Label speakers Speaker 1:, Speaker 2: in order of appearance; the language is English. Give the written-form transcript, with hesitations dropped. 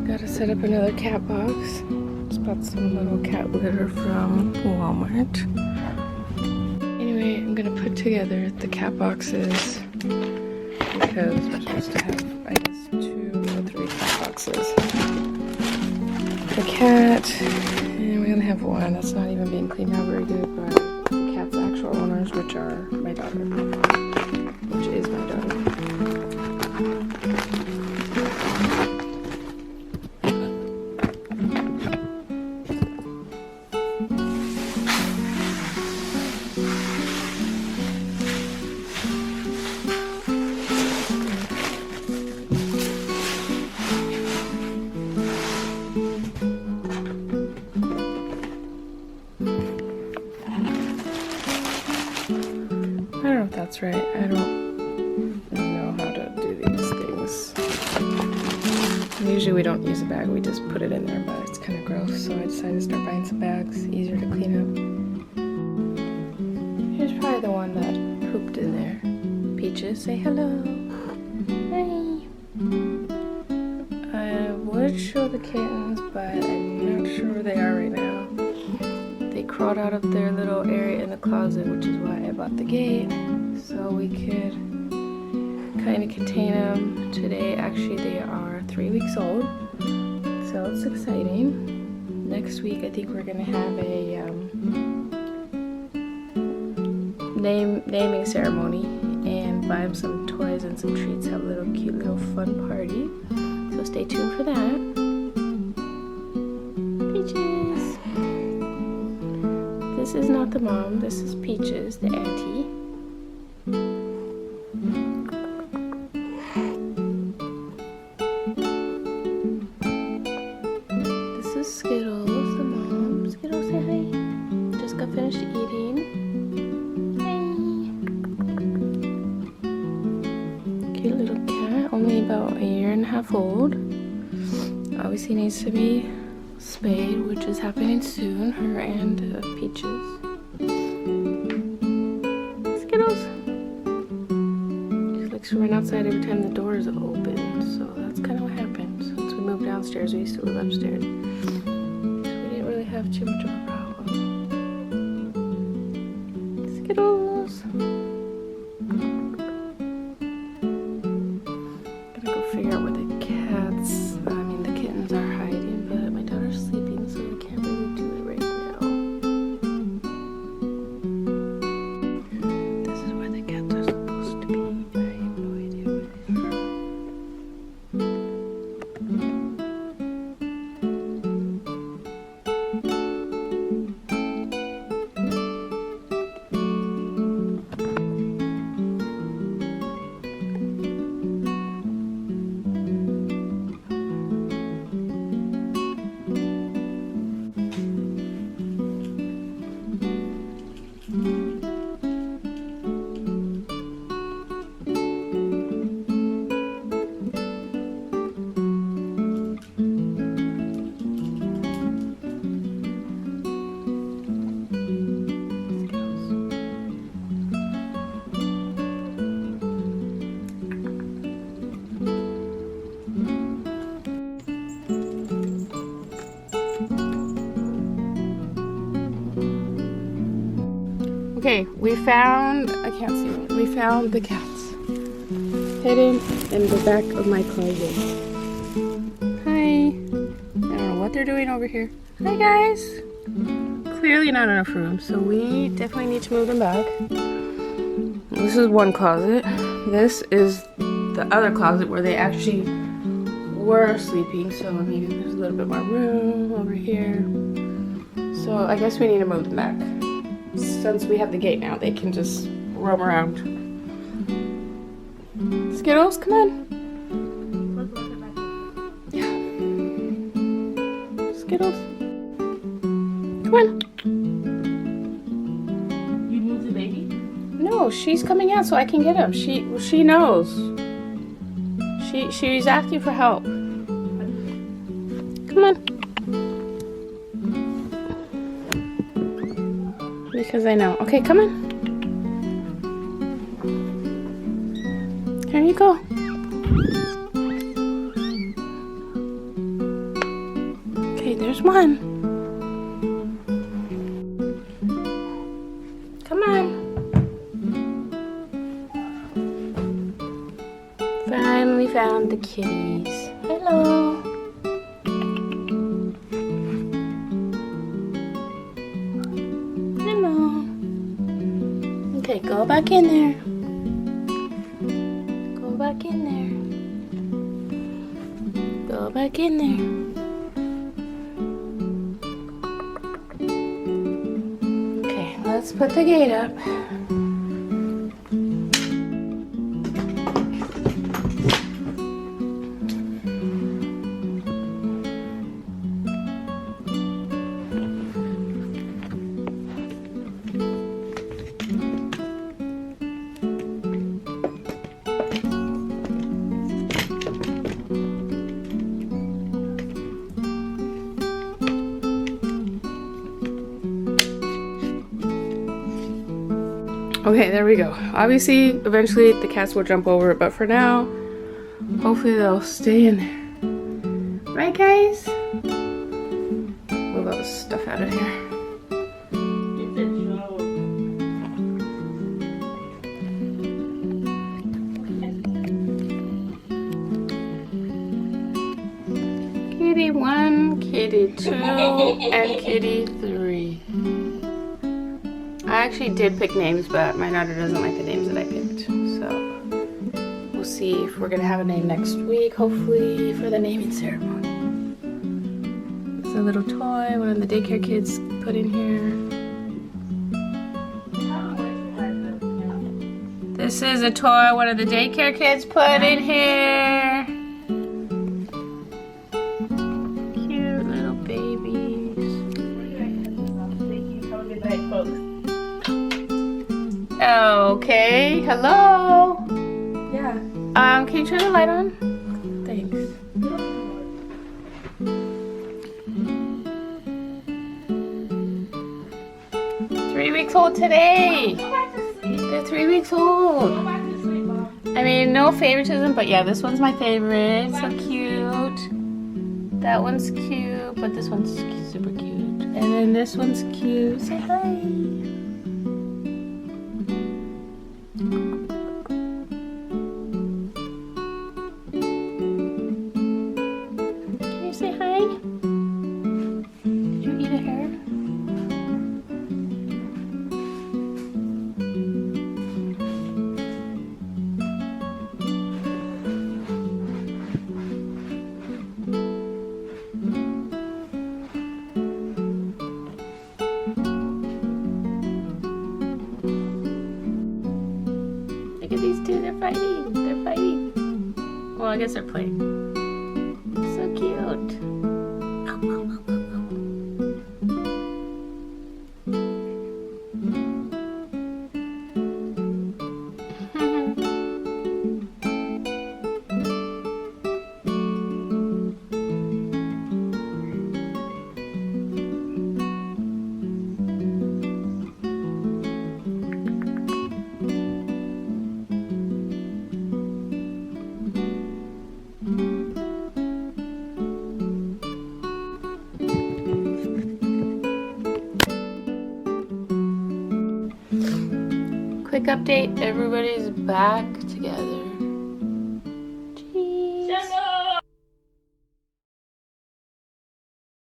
Speaker 1: Gotta set up another cat box. Just bought some little cat litter from Walmart. Anyway, I'm gonna put together the cat boxes because we're supposed to have, I guess, 2 or 3 cat boxes. The cat, and we only have one that's not even being cleaned out very good by the cat's actual owners, which are my daughter, which is my daughter. I don't know if that's right. I don't know how to do these things. Usually we don't use a bag, we just put it in there, but it's kind of gross, so I decided to start buying some bags, easier to clean up. Here's probably the one that pooped in there. Peaches, say hello. Hi. I would show the kittens, but I'm not sure where they are right now. They crawled out of their little area in the closet, which is why I bought the gate, so we could kind of contain them. Today, actually, they are 3 weeks old, so it's exciting. Next week, I think we're gonna have a naming ceremony and buy them some toys and some treats, have a little cute little fun party. So stay tuned for that. Peaches! This is not the mom, this is Peaches, the auntie. This is Skittles, the mom. Skittles, say hi. Just got finished eating. Hi. Cute little cat, only about 1.5 years old. Obviously needs to be spayed, which is happening soon, her and Peaches. Skittles! She likes to run outside every time the door is open, so that's kind of what happened. Since we moved downstairs, we used to live upstairs. So we didn't really have too much of a problem. Skittles! Gotta go figure out where the kittens are hiding, but my daughter's sleeping, so we can't really do it right now. This is where the cats are supposed to be. I have no idea where they are. Okay, we found, I can't see it, we found the cats hidden in the back of my closet. Hi. I don't know what they're doing over here. Hi guys. Clearly not enough room, so we definitely need to move them back. This is one closet. This is the other closet where they actually we're sleeping, so I mean, there's a little bit more room over here. So I guess we need to move them back. Since we have the gate now, they can just roam around. Skittles, come on. Yeah. Skittles. Come on.
Speaker 2: You moved the baby?
Speaker 1: No, she's coming out so I can get him. She knows. She's asking for help. Come on. Because I know. Okay, come on. Here you go. Okay, there's one. Come on. Finally found the kitties. Hello. Hello. Okay, go back in there. Go back in there. Go back in there. Okay, let's put the gate up. Okay, there we go. Obviously, eventually the cats will jump over it, but for now, hopefully they'll stay in there. Right, guys? Move all this stuff out of here. Kitty 1, Kitty 2, and Kitty 3. I actually did pick names, but my daughter doesn't like the names that I picked. So we'll see if we're gonna have a name next week, hopefully, for the naming ceremony. It's a little toy one of the daycare kids put in here. This is a toy one of the daycare kids put in here. Cute little babies. Okay, hello. Yeah. Can you turn the light on? Thanks. 3 weeks old today. They're 3 weeks old. I mean, no favoritism, but yeah, this one's my favorite. So cute. That one's cute, but this one's super cute. And then this one's cute. Say hi. Say hi. Did you eat a hair? Look at these two, they're fighting. They're fighting. Well, I guess they're playing. So cute. Quick update, everybody's back together.